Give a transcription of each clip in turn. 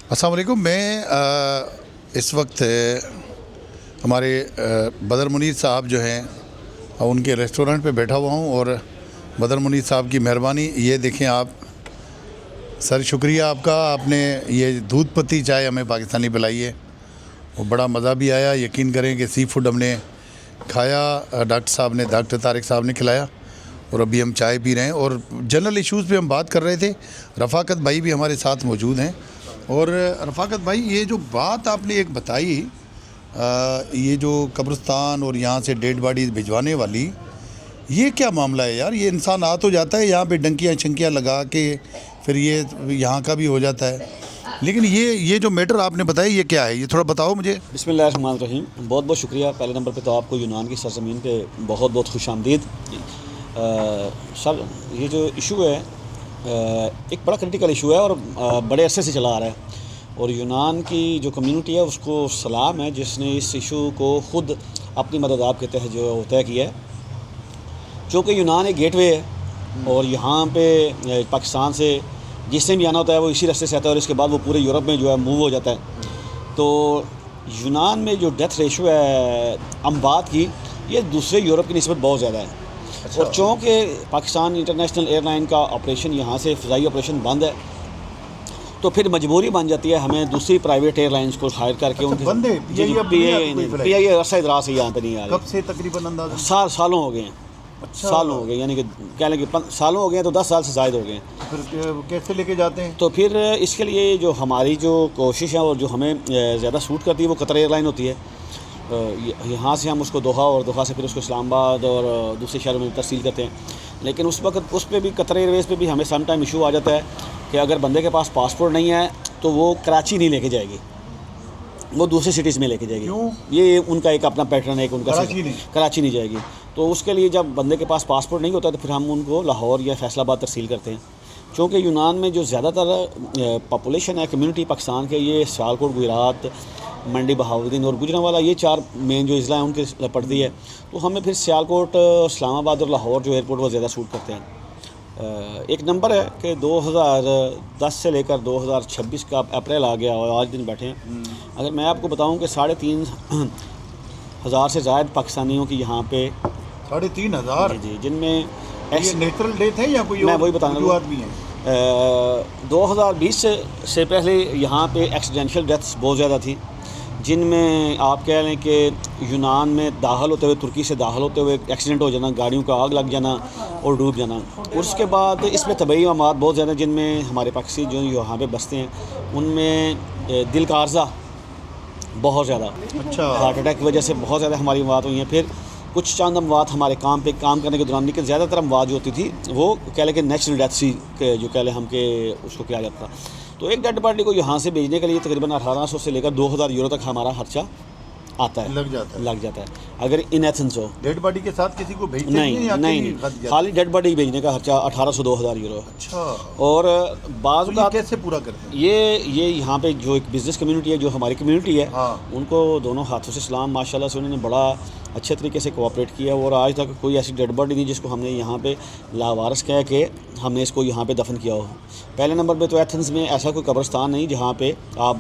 السلام علیکم. میں اس وقت ہمارے بدر منیر صاحب جو ہیں ان کے ریسٹورنٹ پہ بیٹھا ہوا ہوں, اور بدر منیر صاحب کی مہربانی. یہ دیکھیں آپ, سر شکریہ آپ کا, آپ نے یہ دودھ پتی چائے ہمیں پاکستانی پلائی ہے, وہ بڑا مزہ بھی آیا. یقین کریں کہ سی فوڈ ہم نے کھایا, ڈاکٹر طارق صاحب نے کھلایا, اور ابھی ہم چائے پی رہے ہیں. اور جنرل ایشوز پہ ہم بات کر رہے تھے. رفاقت بھائی بھی ہمارے ساتھ موجود ہیں. اور رفاقت بھائی, یہ جو بات آپ نے ایک بتائی, یہ جو قبرستان اور یہاں سے ڈیڈ باڈیز بھجوانے والی, یہ کیا معاملہ ہے یار؟ یہ انسان آ تو جاتا ہے یہاں پہ ڈنکیاں چھنکیاں لگا کے, پھر یہ یہاں کا بھی ہو جاتا ہے, لیکن یہ جو میٹر آپ نے بتایا یہ کیا ہے؟ یہ تھوڑا بتاؤ مجھے. بسم اللہ الرحمن الرحیم. بہت بہت شکریہ. پہلے نمبر پہ تو آپ کو یونان کی سرزمین پہ بہت بہت خوش آمدید. سر, یہ جو ایشو ہے ایک بڑا کرٹیکل ایشو ہے, اور بڑے عرصے سے چلا آ رہا ہے, اور یونان کی جو کمیونٹی ہے اس کو سلام ہے جس نے اس ایشو کو خود اپنی مدد آپ کے تحت جو طے کیا ہے. چونکہ یونان ایک گیٹ وے ہے, اور یہاں پہ پاکستان سے جس نے بھی آنا ہوتا ہے وہ اسی راستے سے آتا ہے, اور اس کے بعد وہ پورے یورپ میں جو ہے موو ہو جاتا ہے. تو یونان میں جو ڈیتھ ریشو ہے اموات کی, یہ دوسرے یورپ کی نسبت بہت زیادہ ہے. اور چونکہ پاکستان انٹرنیشنل ایئر لائن کا آپریشن یہاں سے فضائی آپریشن بند ہے, تو پھر مجبوری بن جاتی ہے ہمیں دوسری پرائیویٹ ایئر لائنس کو ہائر کر کے. پی آئی اے عرصہ دراز سے یہاں پہ نہیں آ رہی. کب سے تقریباً اندازہ؟ سالوں ہو گئے ہیں. سالوں ہو گئے, یعنی کہ کہہ لیں کہ سالوں ہو گئے ہیں, تو 10 سال سے زائد ہو گئے ہیں. پھر کیسے لے کے جاتے ہیں؟ تو پھر اس کے لیے جو ہماری جو کوشش ہے اور جو ہمیں زیادہ سوٹ کرتی ہے وہ قطر ایئر لائن ہوتی ہے. یہاں سے ہم اس کو دوحہ, اور دوحہ سے پھر اس کو اسلام آباد اور دوسرے شہروں میں ترسیل کرتے ہیں. لیکن اس وقت اس پہ بھی قطر ایئر ویز پہ بھی ہمیں سم ٹائم ایشو آ جاتا ہے کہ اگر بندے کے پاس پاسپورٹ نہیں ہے تو وہ کراچی نہیں لے کے جائے گی, وہ دوسرے سٹیز میں لے کے جائے گی. یہ ان کا ایک اپنا پیٹرن ہے کہ ان کا کراچی نہیں جائے گی. تو اس کے لیے جب بندے کے پاس پاسپورٹ نہیں ہوتا تو پھر ہم ان کو لاہور یا فیصل آباد ترسیل کرتے ہیں. چونکہ یونان میں جو زیادہ تر پاپولیشن ہے کمیونٹی پاکستان کے, یہ سیالکوٹ, گجرات, منڈی بہاؤالدین اور گوجرانوالہ, یہ 4 مین جو اضلاع ہیں ان کے پڑتی ہے. تو ہمیں پھر سیالکوٹ, اسلام آباد اور لاہور جو ایئرپورٹ وہ زیادہ سوٹ کرتے ہیں. ایک نمبر ہے کہ 2010 سے لے کر 2026 کا اپریل آ گیا اور آج دن بیٹھے ہیں. اگر میں آپ کو بتاؤں کہ 3,500 سے زائد پاکستانیوں کی یہاں پہ 3,500 جی, جن میں نیچرل ڈیتھ ہے یا کوئی میں وہی بتانا جو آدمی ہے. 2020 سے پہلے یہاں پہ ایکسیڈینشل ڈیتھس بہت زیادہ تھیں, جن میں آپ کہہ لیں کہ یونان میں داخل ہوتے ہوئے, ترکی سے داخل ہوتے ہوئے ایکسیڈنٹ ہو جانا, گاڑیوں کا آگ لگ جانا اور ڈوب جانا. اس کے بعد اس میں طبعی اموات بہت زیادہ, جن میں ہمارے پاکستانی جو یہاں پہ بستے ہیں ان میں دل کا عارضہ بہت زیادہ, ہارٹ اٹیک کی وجہ سے بہت زیادہ ہماری اموات ہوئی ہیں. پھر کچھ چند اموات ہمارے کام کرنے کے دوران, لیکن زیادہ تر اموات جو ہوتی تھی وہ کہہ لیں کہ نیچرل ڈیتھ سی جو کہہ لیں ہم کہ اس کو کیا جاتا تھا. تو ایک ڈیڈ باڈی کو یہاں سے بھیجنے کے لیے تقریباً 1800 سے لے کر 2000 یورو تک ہمارا خرچہ آتا ہے, لگ جاتا ہے اگر ان ایتھنس ہو. ڈیڈ باڈی کے ساتھ کسی کو بھیجتے نہیں, خالی ڈیڈ باڈی بھیجنے کا خرچہ 1800-2000 یورو. اور بعض اوقات کیسے پورا کرتے ہیں یہ یہاں پہ جو ایک بزنس کمیونٹی ہے, جو ہماری کمیونٹی ہے, ان کو دونوں ہاتھوں سے سلام, ماشاءاللہ سے انہوں نے بڑا اچھے طریقے سے کوآپریٹ کیا. اور آج تک کوئی ایسی ڈیڈ باڈی نہیں جس کو ہم نے یہاں پہ لاوارث کہہ کے ہم نے اس کو یہاں پہ دفن کیا ہو. پہلے نمبر پہ تو ایتھنز میں ایسا کوئی قبرستان نہیں جہاں پہ آپ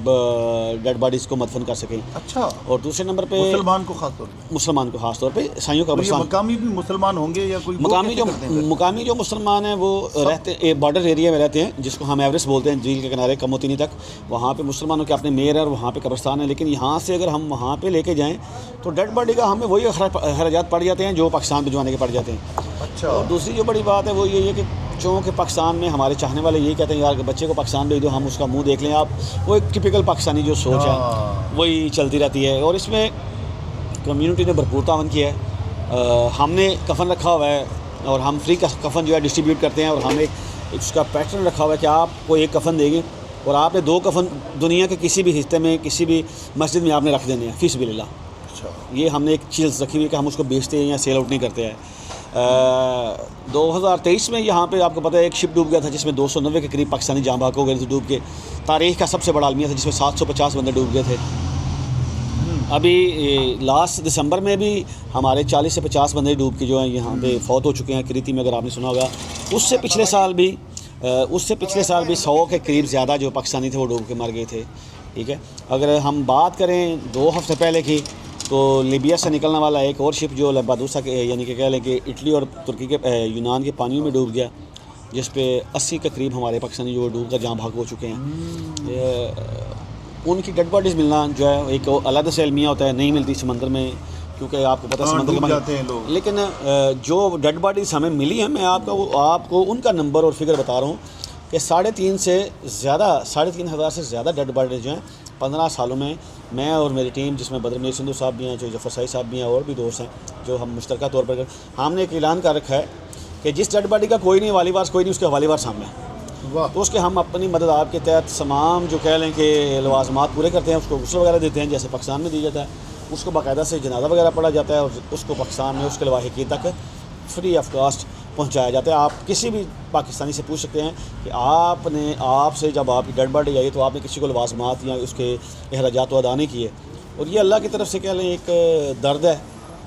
ڈیڈ باڈیز کو مدفن کر سکیں. اچھا. اور دوسرے نمبر پہ مسلمان کو خاص طور پہ عیسائیوں قبرستان. مقامی بھی مسلمان ہوں گے یا کوئی مقامی جو مسلمان ہیں وہ رہتے ہیں بارڈر ایریا میں رہتے ہیں, جس کو ہم ایوریسٹ بولتے ہیں, جھیل کے کنارے کموتینی تک. وہاں پہ مسلمانوں کے اپنے میئر ہے اور وہاں پہ قبرستان ہے. لیکن یہاں سے اگر ہم وہاں پہ لے کے جائیں تو ڈیڈ باڈی کا ہمیں وہی اخراجات پڑ جاتے ہیں جو پاکستان بھجوانے کے پڑ جاتے ہیں. اچھا. اور دوسری جو بڑی بات ہے وہ یہ ہے کہ چونکہ پاکستان میں ہمارے چاہنے والے یہی کہتے ہیں یار بچے کو پاکستان بھیج دو, ہم اس کا منہ دیکھ لیں. آپ وہ ایک ٹپیکل پاکستانی جو سوچ ہے وہی چلتی رہتی ہے. اور اس میں کمیونٹی نے بھرپور تعاون کیا ہے. ہم نے کفن رکھا ہوا ہے اور ہم فری کفن جو ہے ڈسٹریبیوٹ کرتے ہیں, اور ہم ایک اس کا پیٹرن رکھا ہوا ہے کہ آپ کو ایک کفن دیں گے اور آپ نے 2 کفن دنیا کے کسی بھی حصے میں کسی بھی مسجد میں آپ نے رکھ دینے ہیں فی سبیل اللہ. یہ ہم نے ایک چیز رکھی ہوئی کہ ہم اس کو بیچتے ہیں یا سیل آؤٹ نہیں کرتے ہیں. 2023 میں یہاں پہ آپ کو پتہ ہے ایک شپ ڈوب گیا تھا جس میں 290 کے قریب پاکستانی جاں بحق ہو گئے تھے ڈوب کے. تاریخ کا سب سے بڑا المیہ تھا جس میں 750 بندے ڈوب گئے تھے. ابھی لاسٹ دسمبر میں بھی ہمارے 40 سے 50 بندے ڈوب کے جو ہیں یہاں پہ فوت ہو چکے ہیں. کریتی میں اگر آپ نے سنا ہوگا. اس سے پچھلے سال بھی اس سے پچھلے سال بھی 100 کے قریب زیادہ جو پاکستانی تھے وہ ڈوب کے مر گئے تھے. ٹھیک ہے. اگر ہم بات کریں 2 ہفتے پہلے کی تو لیبیا سے نکلنے والا ایک اور شپ جو لمپیڈوسا کے یعنی کہ کہہ لیں کہ اٹلی اور ترکی کے یونان کے پانیوں میں ڈوب گیا, جس پہ 80 کے قریب ہمارے پاکستانی جو ڈوب کر جہاں بھاگ ہو چکے ہیں. ان کی ڈیڈ باڈیز ملنا جو ہے ایک علیحدہ سے المیہ ہوتا ہے, نہیں ملتی سمندر میں کیونکہ آپ کو پتہ ہے سمندر جاتے ہیں لوگ. لیکن جو ڈیڈ باڈیز ہمیں ملی ہیں, میں آپ کو ان کا نمبر اور فگر بتا رہا ہوں کہ 3.5 سے زیادہ 3,500 سے زیادہ ڈیڈ باڈیز جو ہیں 15 سالوں میں اور میری ٹیم, جس میں بدر منیر سندھو صاحب بھی ہیں, جو ظفر سعید صاحب بھی ہیں, اور بھی دوست ہیں جو ہم مشترکہ طور پر ہم نے ایک اعلان کر رکھا ہے کہ جس ڈیڈ باڈی کا کوئی نہیں والی وارث کوئی نہیں, اس کے حوالی وارث ہم ہیں. تو اس کے ہم اپنی مدد آپ کے تحت تمام جو کہہ لیں کہ لوازمات پورے کرتے ہیں. اس کو غسل وغیرہ دیتے ہیں جیسے پاکستان میں دی جاتا ہے, اس کو باقاعدہ سے جنازہ وغیرہ پڑھا جاتا ہے, اور اس کو پاکستان میں اس کے لواحقین تک فری آف کاسٹ پہنچایا جاتا ہے. آپ کسی بھی پاکستانی سے پوچھ سکتے ہیں کہ آپ سے جب آپ کی ڈیڈ باڈی آئی تو آپ نے کسی کو لوازمات یا اس کے اخراجات تو ادا نہیں کیے. اور یہ اللہ کی طرف سے کہہ لیں ایک درد ہے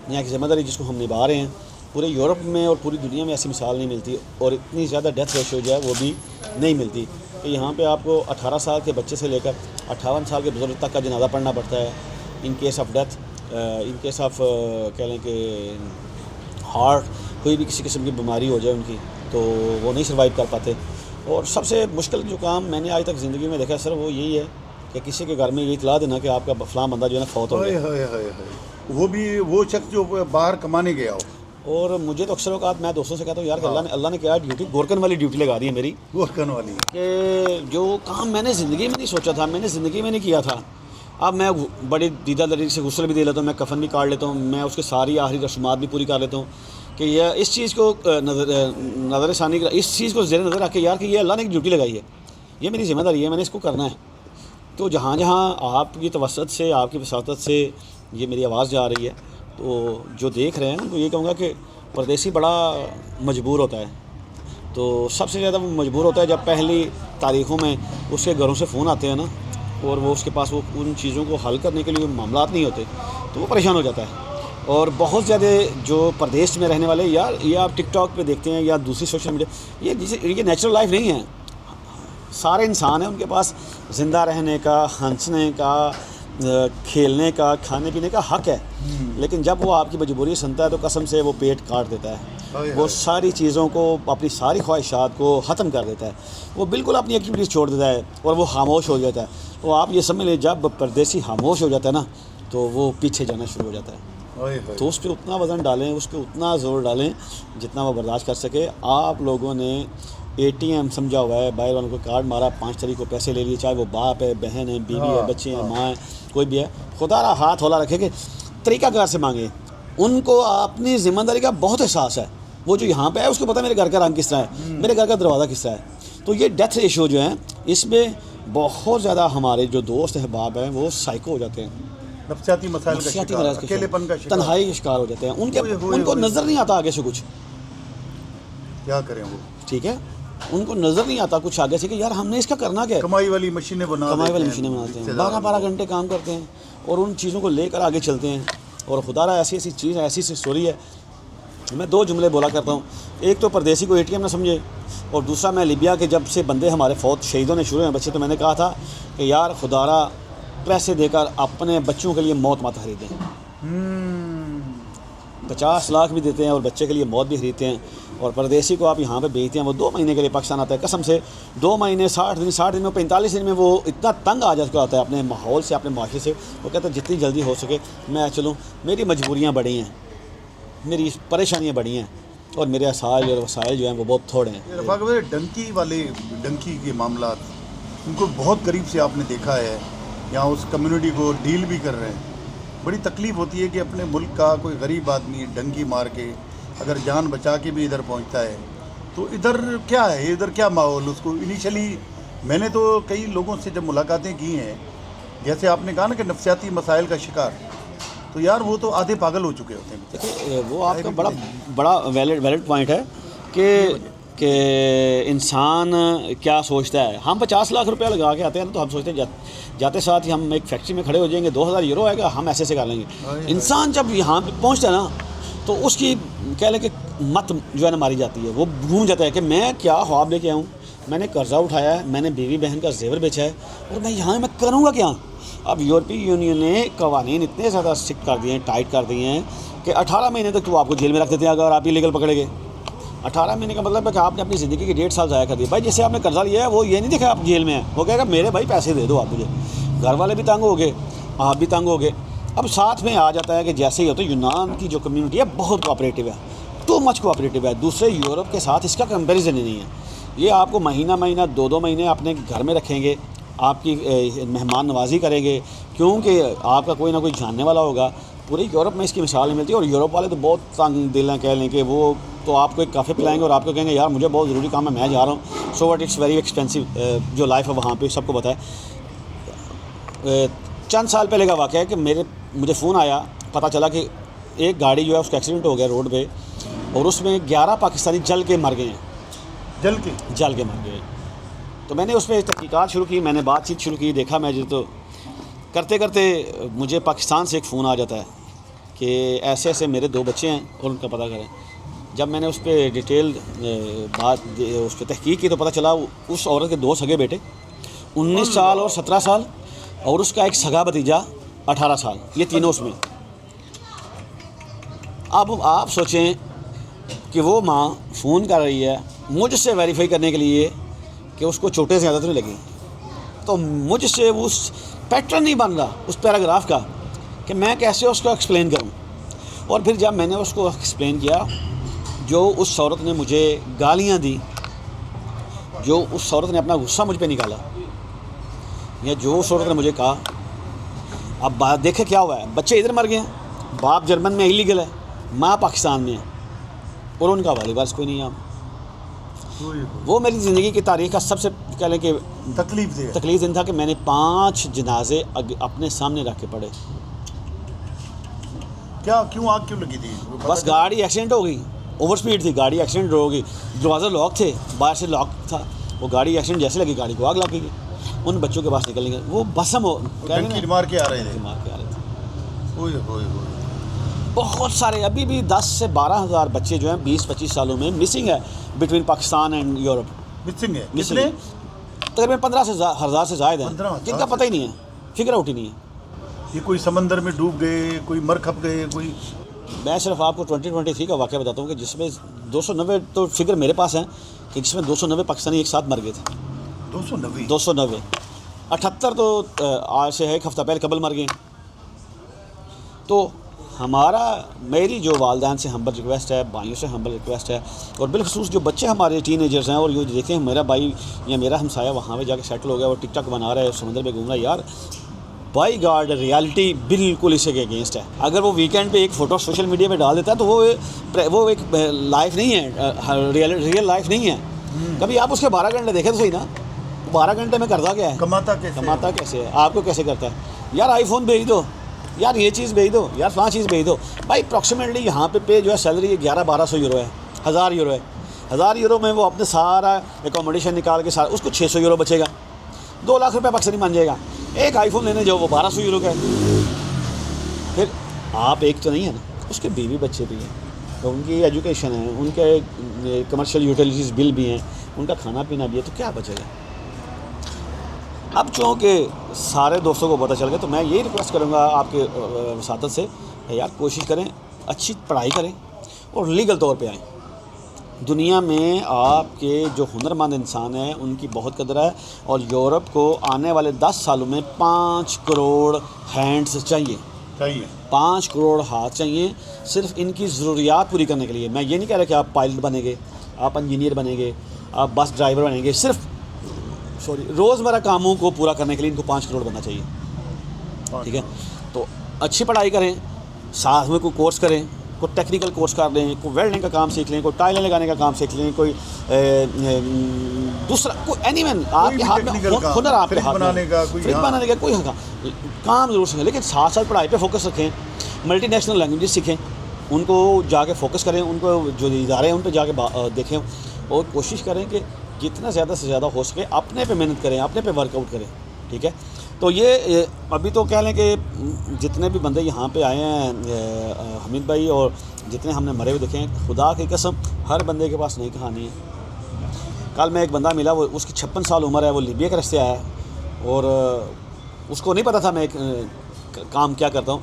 یا ایک ذمہ داری جس کو ہم نبھا رہے ہیں. پورے یورپ میں اور پوری دنیا میں ایسی مثال نہیں ملتی, اور اتنی زیادہ ڈیتھ ریشو جو ہے وہ بھی نہیں ملتی کہ یہاں پہ آپ کو 18 سال کے بچے سے لے کر 58 سال کے بزرگ تک کا جنازہ پڑھنا پڑتا ہے. In case of death, in case of کہہ لیں کہ ہارٹ کوئی بھی کسی قسم کی بیماری ہو جائے ان کی, تو وہ نہیں سروائیو کر پاتے. اور سب سے مشکل جو کام میں نے آج تک زندگی میں دیکھا سر وہ یہی ہے کہ کسی کے گھر میں یہ اطلاع دینا کہ آپ کا فلاں بندہ جو ہے نا فوت ہو گیا, وہ بھی وہ شخص جو باہر کمانے گیا ہو. اور مجھے تو اکثر اوقات میں دوستوں سے کہتا ہوں یار کہ اللہ نے کیا ڈیوٹی گورکن والی ڈیوٹی لگا دی ہے میری, گورکن والی, کہ جو کام میں نے زندگی میں نہیں سوچا تھا, میں نے زندگی میں نہیں کیا تھا, اب میں بڑی دیدہ دری سے غسل بھی دے لیتا ہوں, میں کفن بھی کاٹ لیتا ہوں, میں اس کے ساری آخری رسومات بھی پوری کر لیتا ہوں کہ یہ اس چیز کو نظر ثانی اس چیز کو زیر نظر رکھ کے یار کہ یہ اللہ نے ایک ڈیوٹی لگائی ہے, یہ میری ذمہ داری ہے, میں نے اس کو کرنا ہے. تو جہاں آپ کی توسط سے, آپ کی وساطت سے یہ میری آواز جا رہی ہے, تو جو دیکھ رہے ہیں تو یہ کہوں گا کہ پردیسی بڑا مجبور ہوتا ہے. تو سب سے زیادہ وہ مجبور ہوتا ہے جب پہلی تاریخوں میں اس کے گھروں سے فون آتے ہیں نا, اور وہ اس کے پاس وہ ان چیزوں کو حل کرنے کے لیے معاملات نہیں ہوتے, تو وہ پریشان ہو جاتا ہے. اور بہت زیادہ جو پردیش میں رہنے والے یار, یہ آپ ٹک ٹاک پہ دیکھتے ہیں یا دوسری سوشل میڈیا, یہ نیچرل لائف نہیں ہے. سارے انسان ہیں, ان کے پاس زندہ رہنے کا, ہنسنے کا, کھیلنے کا, کھانے پینے کا حق ہے. لیکن جب وہ آپ کی مجبوری سنتا ہے تو قسم سے وہ پیٹ کاٹ دیتا ہے, وہ ساری چیزوں کو, اپنی ساری خواہشات کو ختم کر دیتا ہے, وہ بالکل اپنی ایکٹیویٹیز چھوڑ دیتا ہے اور وہ خاموش ہو جاتا ہے. تو آپ یہ سمجھ لیں جب پردیسی خاموش ہو جاتا ہے نا تو وہ پیچھے جانا شروع ہو جاتا ہے. تو اس پہ اتنا وزن ڈالیں, اس پہ اتنا زور ڈالیں جتنا وہ برداشت کر سکے. آپ لوگوں نے ATM سمجھا ہوا ہے, باہر والوں کو کارڈ مارا, 5 تاریخ کو پیسے لے لیے, چاہے وہ باپ ہے, بہن ہے, بیوی ہے, بچے ہیں, ماں ہے, کوئی بھی ہے, خدا را ہاتھ ہولا رکھے کہ طریقہ کار سے مانگے. ان کو اپنی ذمہ داری کا بہت احساس ہے. وہ جو یہاں پہ ہے اس کو پتہ ہے میرے گھر کا رنگ کس طرح ہے, میرے گھر کا دروازہ کس طرح ہے. تو یہ ڈیتھ ریشو جو ہیں اس میں بہت زیادہ ہمارے جو دوست احباب ہیں وہ سائیکو ہو جاتے ہیں, نفسیاتی مسائل کا شکار, اکیلے پن کا شکار, تنہائی کا شکار ہو جاتے ہیں. ان کو نظر نہیں آتا آگے سے کچھ, کیا کریں وہ, ٹھیک ہے, ان کو نظر نہیں آتا کچھ آگے سے کہ یار ہم نے اس کا کرنا کیا ہے. کمائی والی مشینیں بناتے ہیں, 12 گھنٹے کام کرتے ہیں اور ان چیزوں کو لے کر آگے چلتے ہیں. اور خدا را ایسی چیز ہے, ایسی سٹوری ہے. میں 2 جملے بولا کرتا ہوں, ایک تو پردیسی کو ATM نہ سمجھے, اور دوسرا میں لیبیا کے جب سے بندے ہمارے فوت شہیدوں نے شروع ہیں بچے, تو میں نے کہا تھا کہ یار خدا را پیسے دے کر اپنے بچوں کے لیے موت مت خریدیں. 50 لاکھ بھی دیتے ہیں اور بچے کے لیے موت بھی خریدتے ہیں. اور پردیسی کو آپ یہاں پہ بھیجتے ہیں, وہ 2 مہینے کے لیے پاکستان آتا ہے, قسم سے 2 مہینے 60 دن میں 45 دن میں وہ اتنا تنگ آ جاتا ہے اپنے ماحول سے, اپنے معاشرے سے. وہ کہتا ہے جتنی جلدی ہو سکے میں چلوں, میری مجبوریاں بڑی ہیں, میری پریشانیاں بڑی ہیں, اور میرے اسائل اور وسائل جو ہیں وہ بہت تھوڑے ہیں. ڈنکی کے معاملات ان کو بہت قریب سے آپ نے دیکھا ہے, یہاں اس کمیونٹی کو ڈیل بھی کر رہے ہیں. بڑی تکلیف ہوتی ہے کہ اپنے ملک کا کوئی غریب آدمی ڈنکی مار کے اگر جان بچا کے بھی ادھر پہنچتا ہے تو ادھر کیا ہے, ادھر کیا ماحول. اس کو انیشلی میں نے تو کئی لوگوں سے جب ملاقاتیں کی ہیں, جیسے آپ نے کہا نا کہ نفسیاتی مسائل کا شکار, تو یار وہ تو آدھے پاگل ہو چکے ہوتے ہیں. دیکھیے وہ آپ کا بڑا ویلڈ پوائنٹ ہے کہ انسان کیا سوچتا ہے. ہم 50 لاکھ روپیہ لگا کے آتے ہیں تو ہم سوچتے ہیں جاتے ساتھ ہی ہم ایک فیکٹری میں کھڑے ہو جائیں گے, 2000 یورو آئے گا, ہم ایسے کر لیں گے. انسان جب یہاں پہ پہنچتا ہے نا تو اس کی کہہ لیں کہ مت جو ہے نا ماری جاتی ہے, وہ گھوم جاتا ہے کہ میں کیا خواب لے کے آؤں, میں نے قرضہ اٹھایا ہے, میں نے بیوی بہن کا زیور بیچا ہے, اور میں یہاں میں کروں گا کیا؟ اب یورپی یونین نے قوانین اتنے زیادہ سخت کر دیے ہیں, ٹائٹ کر دیے ہیں کہ 18 مہینے تک تو آپ کو جیل میں رکھ دیتے ہیں اگر آپ ایلیگل پکڑے گئے. 18 مہینے کا مطلب ہے کہ آپ نے اپنی زندگی کے 1.5 سال ضائع کر دیے. بھائی جس سے آپ نے قرضہ لیا ہے وہ یہ نہیں دیکھا آپ جیل میں ہیں, وہ کہے گا میرے بھائی پیسے دے دو آپ مجھے. گھر والے بھی تنگ ہو گئے, آپ بھی تنگ ہو گئے. اب ساتھ میں آ جاتا ہے کہ جیسے ہی ہوتا ہے یونان کی جو کمیونٹی ہے بہت کوآپریٹیو ہے, ٹو مچ کوآپریٹیو ہے. دوسرے یورپ کے ساتھ اس کا کمپیریزن ہی نہیں ہے. یہ آپ کو مہینہ 2 مہینے اپنے گھر میں رکھیں گے, آپ کی مہمان نوازی کریں گے, کیونکہ آپ کا کوئی نہ کوئی جاننے والا ہوگا. پورے یورپ میں اس کی مثال نہیں ملتی, اور یورپ والے تو بہت تنگ دل ہیں, کہہ لیں کہ وہ تو آپ کو ایک کافے پلائیں گے اور آپ کو کہیں گے یار مجھے بہت ضروری کام ہے میں جا رہا ہوں. So what it's very expensive جو لائف ہے وہاں پہ سب کو پتہ ہے. چند سال پہلے کا واقعہ ہے کہ مجھے فون آیا, پتہ چلا کہ ایک گاڑی جو ہے اس کا ایکسیڈنٹ ہو گیا روڈ پہ, اور اس میں 11 پاکستانی جل کے مر گئے ہیں. جل کے مر گئے. تو میں نے اس پہ تحقیقات شروع کی, میں نے بات چیت شروع کی, دیکھا میں تو کرتے کرتے مجھے پاکستان سے ایک فون آ جاتا ہے کہ ایسے ایسے میرے 2 بچے ہیں اور ان کا پتہ کریں. جب میں نے اس پہ ڈیٹیل بات اس پہ تحقیق کی تو پتہ چلا اس عورت کے 2 سگے بیٹے 19 سال اور 17 سال, اور اس کا ایک سگا بھتیجا 18 سال, یہ تینوں اس میں. اب آپ سوچیں کہ وہ ماں فون کر رہی ہے مجھ سے ویریفائی کرنے کے لیے کہ اس کو چوٹیں زیادہ تو نہیں لگی, تو مجھ سے اس پیٹرن نہیں بن رہا اس پیراگراف کا کہ میں کیسے اس کو ایکسپلین کروں. اور پھر جب میں نے اس کو ایکسپلین کیا, جو اس عورت نے مجھے گالیاں دی, جو اس عورت نے اپنا غصہ مجھ پہ نکالا, یا جو اس عورت نے مجھے کہا, اب بات دیکھے کیا ہوا ہے. بچے ادھر مر گئے ہیں, باپ جرمن میں ایلیگل ہے, ماں پاکستان میں ہے, اور ان کا والد وارث کوئی نہیں ہے. وہ میری زندگی کی تاریخ کا سب سے کہہ لیں کہ تکلیف دن تھا کہ میں نے 5 جنازے اپنے سامنے رکھ کے پڑے. کیوں آگ کیوں لگی تھی؟ بس گاڑی ایکسیڈنٹ ہو گئی, اوور سپیڈ تھی, گاڑی ایکسیڈنٹ ہو گئی, دروازہ لاک تھے, باہر سے لاک تھا, وہ گاڑی ایکسیڈنٹ جیسے لگی گاڑی کو آگ لگ گئی. ان بچوں کے پاس نکلیں گے وہ بسم ہو مار کے آ رہے تھے. بہت سارے ابھی بھی 10 سے 12 ہزار بچے جو ہیں 20-25 سالوں میں مسنگ ہے between Pakistan and Europe. Missing ہے تقریباً 15,000 سے زائد ہیں جن کا پتہ ہی نہیں ہے, فگر آؤٹ ہی نہیں ہے. یہ کوئی سمندر میں ڈوب گئے, کوئی مر کھپ گئے, کوئی. میں صرف آپ کو 2023 کا واقعہ بتاتا ہوں کہ جس میں 290 تو فگر میرے پاس ہیں کہ جس میں 290 پاکستانی ایک ساتھ مر گئے تھے. 290 78 تو آج سے ہے ایک ہفتہ پہلے قبل مر گئے. تو میری جو والدین سے ہمبل ریکویسٹ ہے, بھائیوں سے ہمبل ریکویسٹ ہے, اور بالخصوص جو بچے ہمارے ٹین ایجرز ہیں اور یہ دیکھتے ہیں میرا بھائی یا میرا ہمسایہ وہاں پہ جا کے سیٹل ہو گیا اور ٹک ٹاک بنا رہا ہے, سمندر پہ گھوم رہا ہے, یار بائی گاڈ ریالٹی بالکل اسے کے اگینسٹ ہے. اگر وہ ویکینڈ پہ ایک فوٹو سوشل میڈیا پہ ڈال دیتا ہے تو وہ ایک لائف نہیں ہے, ریئل لائف نہیں ہے. کبھی آپ اس کے 12 گھنٹے دیکھیں تو صحیح نا, 12 گھنٹے میں کرتا کیا ہے, کماتا کیسے ہے, آپ کو کیسے کرتا ہے. یار آئی فون بھیج دو, یار یہ چیز بھیج دو, یار 5 چیز بھیج دو. بھائی اپروکسیمیٹلی یہاں پہ جو ہے سیلری 1100-1200 یورو ہے, 1000 یورو ہے. 1000 یورو میں وہ اپنے سارا اکوموڈیشن نکال کے اس کو 600 یورو بچے گا, 2 لاکھ روپے پاکستانی مان جائے گا. ایک آئی فون لینے جاؤ وہ 1200 یورو کا ہے. پھر آپ ایک تو نہیں ہے نا, اس کے بیوی بچے بھی ہیں, تو ان کی ایجوکیشن ہے, ان کے کمرشل یوٹیلیٹیز بل بھی ہیں, ان کا کھانا پینا بھی ہے, تو کیا بچے گا. اب چونکہ سارے دوستوں کو پتہ چل گیا تو میں یہی ریکویسٹ کروں گا آپ کے وساطت سے, یار کوشش کریں, اچھی پڑھائی کریں اور لیگل طور پہ آئیں. دنیا میں آپ کے جو ہنرمند انسان ہیں ان کی بہت قدر ہے, اور یورپ کو آنے والے 10 سالوں میں 5 کروڑ ہینڈز چاہیے, 5 کروڑ ہاتھ چاہیے صرف ان کی ضروریات پوری کرنے کے لیے. میں یہ نہیں کہہ رہا کہ آپ پائلٹ بنیں گے, آپ انجینئر بنیں گے, آپ بس ڈرائیور بنیں گے, صرف روزمرہ کاموں کو پورا کرنے کے لیے ان کو 5 کروڑ بننا چاہیے. ٹھیک ہے, تو اچھی پڑھائی کریں, ساتھ میں کوئی کورس کریں, کوئی ٹیکنیکل کورس کر لیں, کوئی ویلڈنگ کا کام سیکھ لیں, کوئی ٹائلیں لگانے کا کام سیکھ لیں, کوئی دوسرا کوئی اینی مین آپ کے ہاتھ میں ہنر, آپ کے ہاتھ میں فریج بنانے کا کوئی کام ضرور سیکھیں, لیکن ساتھ ساتھ پڑھائی پہ فوکس رکھیں. ملٹی نیشنل لینگویجز سیکھیں, ان کو جا کے فوکس کریں, ان کو جو ادارے ہیں ان پہ جا کے دیکھیں, اور کوشش کریں کہ جتنا زیادہ سے زیادہ ہو سکے اپنے پہ محنت کریں, اپنے پہ ورک آؤٹ کریں. ٹھیک ہے, تو یہ ابھی تو کہہ لیں کہ جتنے بھی بندے یہاں پہ آئے ہیں حمید بھائی, اور جتنے ہم نے مرے ہوئے دیکھے ہیں, خدا کی قسم ہر بندے کے پاس نئی کہانی ہے, کل میں ایک بندہ ملا، وہ اس کی 56 سال عمر ہے، وہ لیبیا کے راستے آیا ہے اور اس کو نہیں پتہ تھا میں کام کیا کرتا ہوں.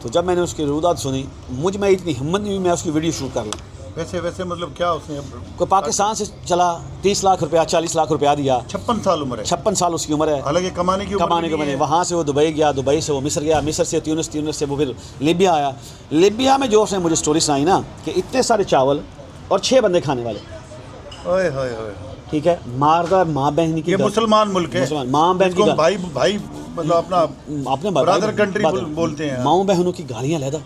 تو جب میں نے اس کی رودات سنی، مجھ میں اتنی ہمت نہیں ہوئی میں اس کی ویڈیو شوٹ کر لوں. ویسے مطلب کیا اس نے کوئی پاکستان سے چلا، 30 لاکھ روپیہ 40 لاکھ روپیہ دیا. 56 سال عمر ہے. 56 سال اس کی عمر ہے. حالانکہ کمانے کی عمر نہیں. وہاں سے وہ دبئی گیا، دبئی سے وہ مصر گیا، مصر سے تیونس سے وہ پھر لیبیا آیا. لیبیا میں جو اس نے مجھے سٹوری سنائی نا کہ اتنے سارے چاول اور 6 بندے کھانے والے. اوئے ہوئے ہوئے. ٹھیک ہے، ماردار ماں بہن کی، یہ مسلمان ملک ہے، ماں بہن کی بھائی مطلب اپنا برادر کنٹری بولتے ہیں. ماؤں بہنوں کی گالیاں علیحدہ.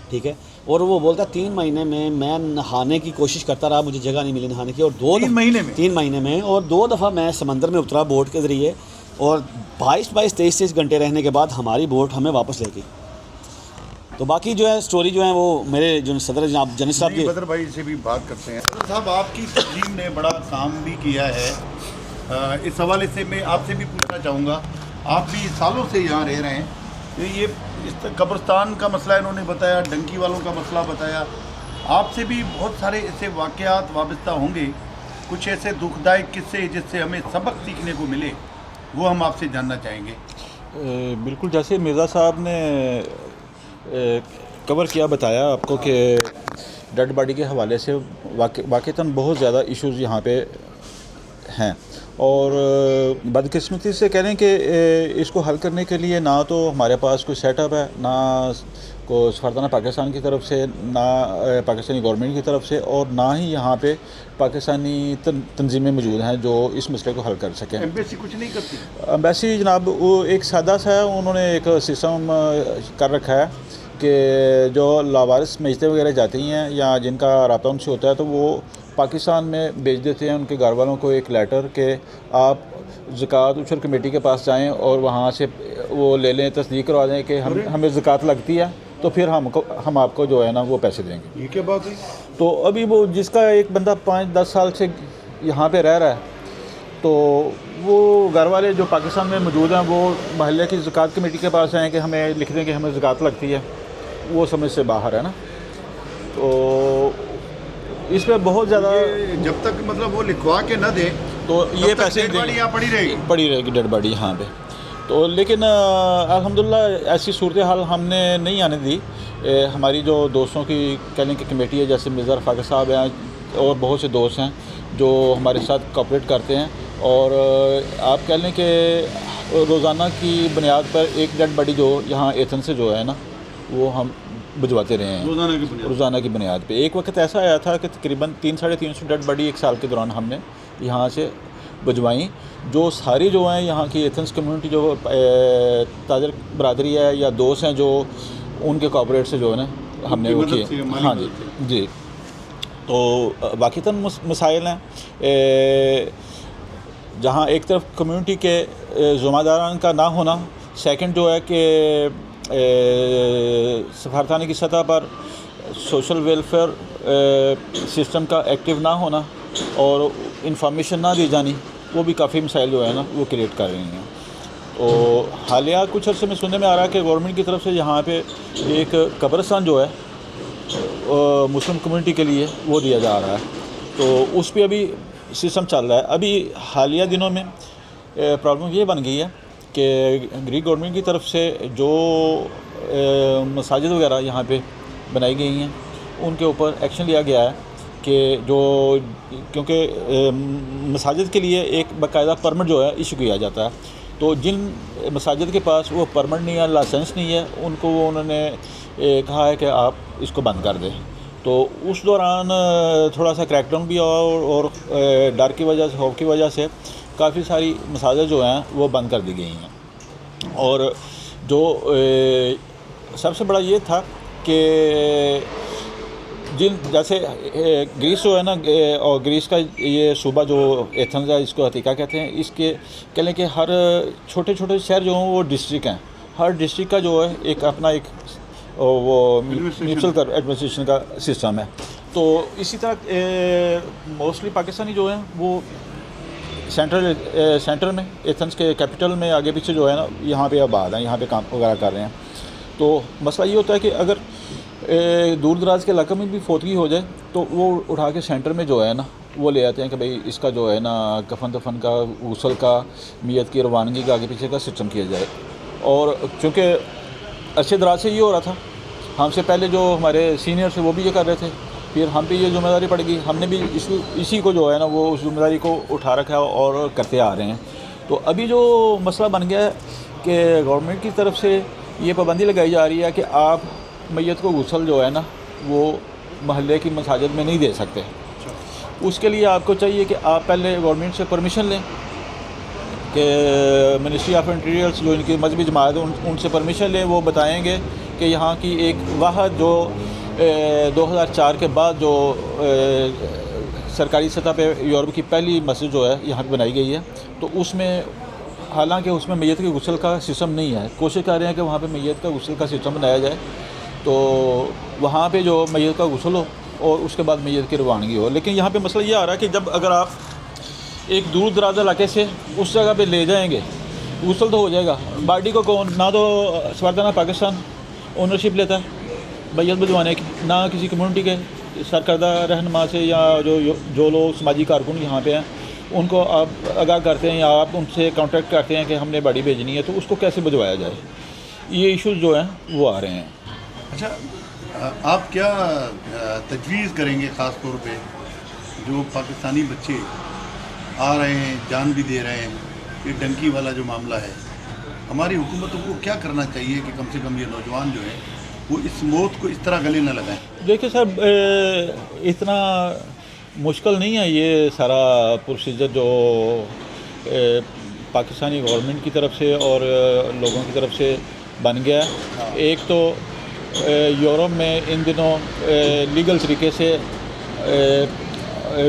ٹھیک ہے، اور وہ بولتا 3 مہینے میں نہانے کی کوشش کرتا رہا، مجھے جگہ نہیں ملی نہانے کی. اور 3 مہینے میں اور 2 دفعہ میں سمندر میں اترا بوٹ کے ذریعے، اور 22-23 گھنٹے رہنے کے بعد ہماری بوٹ ہمیں واپس لے گئی. تو باقی جو ہے سٹوری جو ہے وہ میرے جو صدر جناب جنید صاحب کی. بدر بھائی سے بھی بات کرتے ہیں. صدر صاحب، آپ کی تنظیم نے بڑا کام بھی کیا ہے. اس حوالے سے میں آپ سے بھی پوچھنا چاہوں گا، آپ بھی سالوں سے یہاں رہ رہے ہیں، یہ اس قبرستان کا مسئلہ انہوں نے بتایا، ڈنکی والوں کا مسئلہ بتایا. آپ سے بھی بہت سارے ایسے واقعات وابستہ ہوں گے، کچھ ایسے دکھ دائق قصے جس سے ہمیں سبق سیکھنے کو ملے، وہ ہم آپ سے جاننا چاہیں گے. بالکل، جیسے مرزا صاحب نے کور کیا، بتایا آپ کو کہ ڈیڈ باڈی کے حوالے سے واقعتاً بہت زیادہ ایشوز یہاں پہ ہیں، اور بدقسمتی سے کہہ رہے ہیں کہ اس کو حل کرنے کے لیے نہ تو ہمارے پاس کوئی سیٹ اپ ہے، نہ کو سفارتخانہ پاکستان کی طرف سے، نہ پاکستانی گورنمنٹ کی طرف سے، اور نہ ہی یہاں پہ پاکستانی تنظیمیں موجود ہیں جو اس مسئلے کو حل کر سکیں. ایمبیسی کچھ نہیں کرتی؟ ایمبیسی جناب وہ ایک سادہ سا ہے، انہوں نے ایک سسٹم کر رکھا ہے کہ جو لاوارث میچیں وغیرہ جاتی ہیں یا جن کا رابطہ ان سے ہوتا ہے تو وہ پاکستان میں بھیج دیتے ہیں ان کے گھر والوں کو ایک لیٹر کہ آپ زکوٰۃ اچھر کمیٹی کے پاس جائیں اور وہاں سے وہ لے لیں، تصدیق کروا دیں کہ ہمیں زکوٰۃ لگتی ہے تو پھر ہم آپ کو جو ہے نا وہ پیسے دیں گے. یہ کیا بات ہے؟ تو ابھی وہ جس کا ایک بندہ 5-10 سال سے یہاں پہ رہ رہا ہے، تو وہ گھر والے جو پاکستان میں موجود ہیں وہ محلے کی زکوٰۃ کمیٹی کے پاس جائیں کہ ہمیں لکھ دیں کہ ہمیں زکوٰۃ لگتی ہے، وہ سمجھ سے باہر ہے نا. تو اس پہ بہت زیادہ جب تک مطلب وہ لکھوا کے نہ دے تو یہ پیسے پڑی رہے گی ڈیڈ باڈی یہاں پہ. تو لیکن الحمدللہ ایسی صورتحال ہم نے نہیں آنے دی. ہماری جو دوستوں کی کہنے کی کمیٹی ہے، جیسے مرزا رفاق صاحب ہیں اور بہت سے دوست ہیں جو ہمارے ساتھ کوآپریٹ کرتے ہیں، اور آپ کہہ لیں کہ روزانہ کی بنیاد پر ایک ڈیڈ باڈی جو یہاں ایتھن سے جو ہے نا وہ ہم بھجواتے رہے ہیں روزانہ کی بنیاد پہ. ایک وقت ایسا آیا تھا کہ تقریباً 300-350 ڈیڈ باڈی ایک سال کے دوران ہم نے یہاں سے بھجوائیں، جو ساری جو ہیں یہاں کی ایتھنس کمیونٹی جو تاجر برادری ہے یا دوست ہیں جو ان کے کوآپریٹ سے جو ہے نا ہم نے وہ کیے. ہاں جی. تو واقعتاً مسائل ہیں، جہاں ایک طرف کمیونٹی کے ذمہ داران کا نہ ہونا، سیکنڈ جو ہے کہ سفارتخانے کی سطح پر سوشل ویلفیئر سسٹم کا ایکٹیو نہ ہونا اور انفارمیشن نہ دی جانی، وہ بھی کافی مسائل جو ہے نا وہ کریٹ کر رہی ہیں. تو حالیہ کچھ عرصے میں سننے میں آ رہا ہے کہ گورنمنٹ کی طرف سے یہاں پہ ایک قبرستان جو ہے مسلم کمیونٹی کے لیے وہ دیا جا رہا ہے، تو اس پہ ابھی سسٹم چل رہا ہے. ابھی حالیہ دنوں میں پرابلم یہ بن گئی ہے کہ گریک گورنمنٹ کی طرف سے جو مساجد وغیرہ یہاں پہ بنائی گئی ہیں ان کے اوپر ایکشن لیا گیا ہے کہ جو کیونکہ مساجد کے لیے ایک باقاعدہ پرمٹ جو ہے ایشو کیا جاتا ہے، تو جن مساجد کے پاس وہ پرمٹ نہیں ہے، لائسنس نہیں ہے، ان کو وہ انہوں نے کہا ہے کہ آپ اس کو بند کر دیں. تو اس دوران تھوڑا سا کریک ڈاؤن بھی اور ڈر کی وجہ سے، خوف کی وجہ سے کافی ساری مساجد جو ہیں وہ بند کر دی گئی ہیں. اور جو سب سے بڑا یہ تھا کہ جیسے گریس جو ہے نا، اور گریس کا یہ صوبہ جو ایتھنز ہے اس کو عتیقہ کہتے ہیں، اس کے کہہ لیں کہ ہر چھوٹے چھوٹے شہر جو ہیں وہ ڈسٹرکٹ ہیں، ہر ڈسٹرکٹ کا جو ہے ایک اپنا ایک وہ میونسپل ایڈمنسٹریشن کا سسٹم ہے. تو اسی طرح موسٹلی پاکستانی جو ہیں وہ سینٹر میں ایتھنز کے کیپٹل میں آگے پیچھے جو ہے نا یہاں پہ آباد ہیں، یہاں پہ کام وغیرہ کر رہے ہیں. تو مسئلہ یہ ہوتا ہے کہ اگر دور دراز کے علاقے میں بھی فوتگی ہو جائے تو وہ اٹھا کے سینٹر میں جو ہے نا وہ لے آتے ہیں کہ بھئی اس کا جو ہے نا کفن دفن کا غسل کا میت کی روانگی کا آگے پیچھے کا سسٹم کیا جائے. اور چونکہ عرصے دراز سے یہ ہو رہا تھا, ہم سے پہلے جو ہمارے سینئرس وہ بھی یہ کر رہے تھے, پھر ہم پہ یہ ذمہ داری پڑ گئی, ہم نے بھی اسی کو جو ہے نا وہ اس ذمہ داری کو اٹھا رکھا ہے اور کرتے آ رہے ہیں. تو ابھی جو مسئلہ بن گیا ہے کہ گورنمنٹ کی طرف سے یہ پابندی لگائی جا رہی ہے کہ آپ میت کو غسل جو ہے نا وہ محلے کی مساجد میں نہیں دے سکتے. اس کے لیے آپ کو چاہیے کہ آپ پہلے گورنمنٹ سے پرمیشن لیں, کہ منسٹری آف انٹیریئرس جو ان کی مذہبی جماعت ان سے پرمیشن لیں. وہ بتائیں گے کہ یہاں کی ایک واحد جو 2004 کے بعد جو سرکاری سطح پہ یورپ کی پہلی مسجد جو ہے یہاں پہ بنائی گئی ہے, تو اس میں حالانکہ اس میں میت کے غسل کا سسٹم نہیں ہے, کوشش کر رہے ہیں کہ وہاں پہ میت کا غسل کا سسٹم بنایا جائے. تو وہاں پہ جو میت کا غسل ہو اور اس کے بعد میت کی روانگی ہو. لیکن یہاں پہ مسئلہ یہ آ رہا ہے کہ جب اگر آپ ایک دور دراز علاقے سے اس جگہ پہ لے جائیں گے, غسل تو ہو جائے گا, باڈی کو کون, نہ تو سفارتخانہ پاکستان اونرشپ لیتا ہے میت بھجوانے کی, نہ کسی کمیونٹی کے سرکردہ رہنما سے یا جو لوگ سماجی کارکن یہاں پہ ہیں ان کو آپ آگاہ کرتے ہیں یا آپ ان سے کانٹیکٹ کرتے ہیں کہ ہم نے باڈی بھیجنی ہے, تو اس کو کیسے بھجوایا جائے. یہ ایشوز جو ہیں وہ آ رہے ہیں. اچھا, آپ کیا تجویز کریں گے خاص طور پہ جو پاکستانی بچے آ رہے ہیں, جان بھی دے رہے ہیں, یہ ڈنکی والا جو معاملہ ہے, ہماری حکومتوں کو کیا کرنا چاہیے کہ کم سے کم یہ نوجوان جو ہیں وہ اس موت کو اس طرح گلے نہ لگائیں؟ دیکھیں سر, اتنا مشکل نہیں ہے یہ سارا پروسیجر جو پاکستانی گورنمنٹ کی طرف سے اور لوگوں کی طرف سے بن گیا ہے. ایک تو یورپ میں ان دنوں لیگل طریقے سے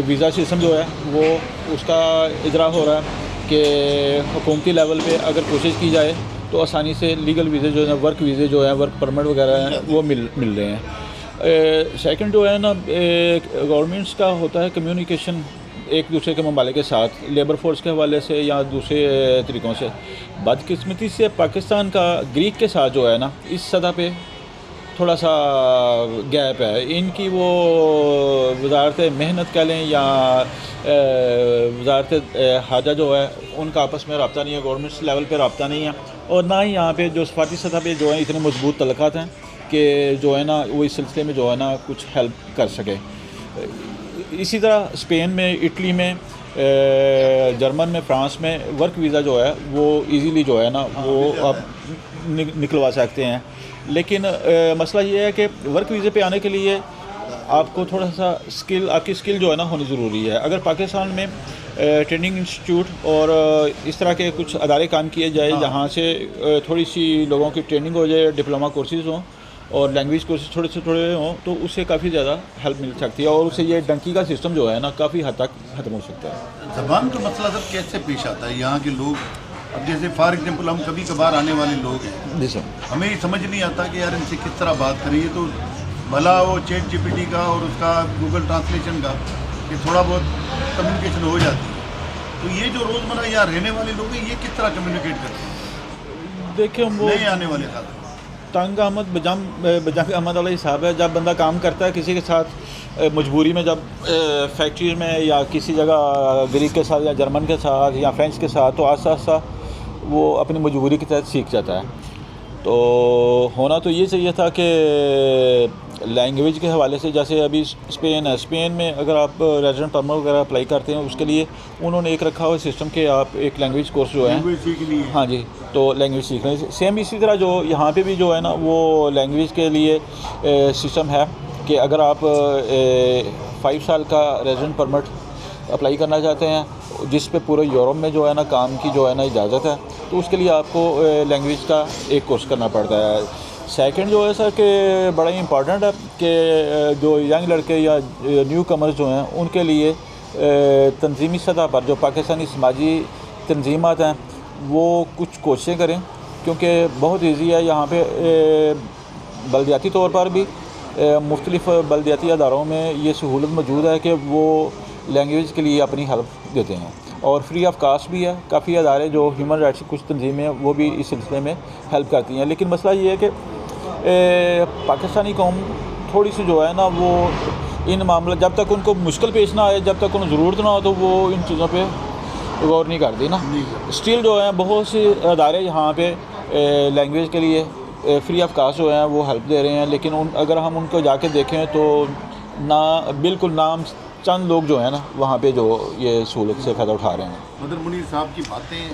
ویزا سسٹم جو ہے وہ اس کا اجرا ہو رہا ہے کہ حکومتی لیول پہ اگر کوشش کی جائے تو آسانی سے لیگل ویزے جو ہیں, ورک ویزے جو ہیں, ورک پرمٹ وغیرہ ہیں, وہ مل رہے ہیں. سیکنڈ جو ہے نا, گورنمنٹس کا ہوتا ہے کمیونیکیشن ایک دوسرے کے ممالک کے ساتھ, لیبر فورس کے حوالے سے یا دوسرے طریقوں سے. بدقسمتی سے پاکستان کا گریک کے ساتھ جو ہے نا اس سطح پہ تھوڑا سا گیپ ہے. ان کی وہ وزارت محنت کہہ لیں یا وزارت حاجہ جو ہے ان کا آپس میں رابطہ نہیں ہے, گورنمنٹ لیول پہ رابطہ نہیں ہے, اور نہ ہی یہاں پہ جو سفارتی سطح پہ جو ہیں اتنے مضبوط تعلقات ہیں کہ جو ہے نا وہ اس سلسلے میں جو ہے نا کچھ ہیلپ کر سکے. اسی طرح اسپین میں, اٹلی میں, جرمن میں, فرانس میں ورک ویزا جو ہے وہ ایزیلی جو ہے نا وہ آپ نکلوا سکتے ہیں. لیکن مسئلہ یہ ہے کہ ورک ویزے پہ آنے کے لیے آپ کو تھوڑا سا اسکل, آپ کی اسکل جو ہے نا ہونی ضروری ہے. اگر پاکستان میں ٹریننگ انسٹیٹیوٹ اور اس طرح کے کچھ ادارے کام کیے جائے جہاں سے تھوڑی سی لوگوں کی ٹریننگ ہو جائے, ڈپلوما کورسز ہوں اور لینگویج کورسز تھوڑے سے تھوڑے ہوں, تو اس سے کافی زیادہ ہیلپ مل سکتی ہے اور اس سے یہ ڈنکی کا سسٹم جو ہے نا کافی حد تک ختم ہو سکتا ہے. زبان کا مسئلہ سر کیسے پیش آتا ہے یہاں کے لوگ؟ اب جیسے فار ایگزامپل ہم کبھی کبھار آنے والے لوگ ہیں, جی سر, ہمیں یہ سمجھ نہیں آتا کہ یار ان سے کس طرح بات کریں. یہ تو بھلا وہ چیٹ جی پی ٹی کا اور اس کا گوگل ٹرانسلیشن کا کہ تھوڑا بہت کمیونیکیشن ہو جاتی ہے, تو یہ جو روزمرہ یہاں رہنے والے لوگ ہیں یہ کس طرح کمیونیکیٹ کرتے ہیں دیکھیں وہ نہیں آنے والے ساتھ؟ تنگ احمد بجنگ احمد علیہ صاحب ہے. جب بندہ کام کرتا ہے کسی کے ساتھ مجبوری میں, جب فیکٹریز میں یا کسی جگہ گریک کے ساتھ یا جرمن کے ساتھ یا فرینچ کے ساتھ, تو آہستہ آہستہ وہ اپنی مجبوری کے تحت سیکھ جاتا ہے. تو ہونا تو یہ چاہیے تھا کہ لینگویج کے حوالے سے, جیسے ابھی اسپین ہے, اسپین میں اگر آپ ریزیڈنٹ پرمٹ وغیرہ اپلائی کرتے ہیں اس کے لیے انہوں نے ایک رکھا ہوا سسٹم کہ آپ ایک لینگویج کورس جو ہے ہاں جی, تو لینگویج سیکھ رہے ہیں. سیم اسی طرح جو یہاں پہ بھی جو ہے نا وہ لینگویج کے لیے سسٹم ہے کہ اگر آپ 5 سال کا ریزیڈنٹ پرمٹ اپلائی کرنا چاہتے ہیں جس پہ پورے یورپ میں جو ہے نا کام کی جو ہے نا اجازت ہے, تو اس کے لیے آپ کو لینگویج کا ایک کورس کرنا پڑتا ہے. سیکنڈ جو ہے سر کہ بڑا ہی امپورٹنٹ ہے کہ جو ینگ لڑکے یا نیو کمرز جو ہیں ان کے لیے تنظیمی سطح پر جو پاکستانی سماجی تنظیمات ہیں وہ کچھ کوششیں کریں, کیونکہ بہت ایزی ہے یہاں پہ بلدیاتی طور پر بھی مختلف بلدیاتی اداروں میں یہ سہولت موجود ہے کہ وہ لینگویج کے لیے اپنی ہیلپ دیتے ہیں اور فری آف کاسٹ بھی ہے. کافی ادارے جو ہیومن رائٹس کی کچھ تنظیمیں ہیں وہ بھی اس سلسلے میں ہیلپ کرتی ہیں. لیکن مسئلہ یہ ہے کہ پاکستانی قوم تھوڑی سی جو ہے نا وہ ان معاملہ جب تک ان کو مشکل پیش نہ آئے، جب تک انہیں ضرورت نہ ہو تو وہ ان چیزوں پہ غور نہیں کرتی نا. اسٹل جو ہیں بہت سے ادارے یہاں پہ لینگویج کے لیے فری آف کاسٹ جو ہیں وہ ہیلپ دے رہے ہیں، لیکن اگر ہم ان کو جا کے دیکھیں تو بالکل نام چند لوگ جو ہیں نا وہاں پہ جو یہ سہولت سے فائدہ اٹھا رہے ہیں. بدر منیر صاحب کی باتیں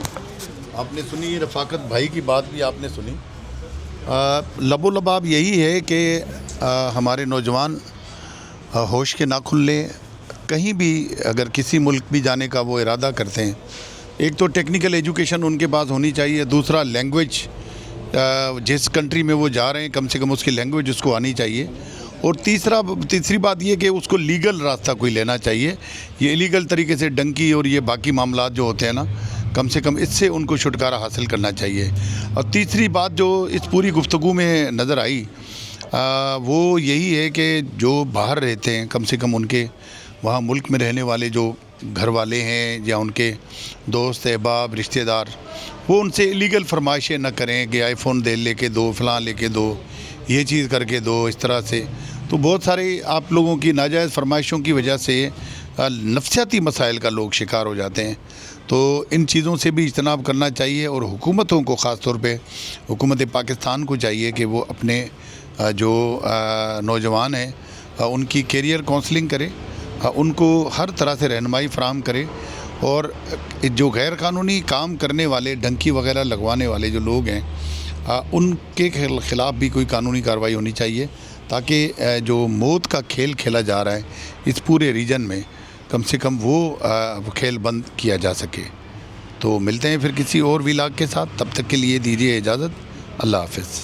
آپ نے سنی، رفاقت بھائی کی بات بھی آپ نے سنی. لب و لباب یہی ہے کہ ہمارے نوجوان ہوش کے ناخن لیں. کہیں بھی اگر کسی ملک بھی جانے کا وہ ارادہ کرتے ہیں، ایک تو ٹیکنیکل ایجوکیشن ان کے پاس ہونی چاہیے، دوسرا لینگویج جس کنٹری میں وہ جا رہے ہیں کم سے کم اس کی لینگویج اس کو آنی چاہیے، اور تیسری بات یہ کہ اس کو لیگل راستہ کوئی لینا چاہیے. یہ ایلیگل طریقے سے ڈنکی اور یہ باقی معاملات جو ہوتے ہیں نا، کم سے کم اس سے ان کو چھٹکارا حاصل کرنا چاہیے. اور تیسری بات جو اس پوری گفتگو میں نظر آئی وہ یہی ہے کہ جو باہر رہتے ہیں کم سے کم ان کے وہاں ملک میں رہنے والے جو گھر والے ہیں یا ان کے دوست احباب رشتہ دار، وہ ان سے ایلیگل فرمائشیں نہ کریں کہ آئی فون لے کے دو، فلاں لے کے دو، یہ چیز کر کے دو، اس طرح سے. تو بہت سارے آپ لوگوں کی ناجائز فرمائشوں کی وجہ سے نفسیاتی مسائل کا لوگ شکار ہو جاتے ہیں. تو ان چیزوں سے بھی اجتناب کرنا چاہیے، اور حکومتوں کو خاص طور پہ حکومت پاکستان کو چاہیے کہ وہ اپنے جو نوجوان ہیں ان کی کیریئر کونسلنگ کرے، ان کو ہر طرح سے رہنمائی فراہم کرے، اور جو غیر قانونی کام کرنے والے ڈنکی وغیرہ لگوانے والے جو لوگ ہیں ان کے خلاف بھی کوئی قانونی کارروائی ہونی چاہیے، تاکہ جو موت کا کھیل کھیلا جا رہا ہے اس پورے ریجن میں کم سے کم وہ کھیل بند کیا جا سکے. تو ملتے ہیں پھر کسی اور ولاگ کے ساتھ، تب تک کے لیے دیجیے اجازت. اللہ حافظ.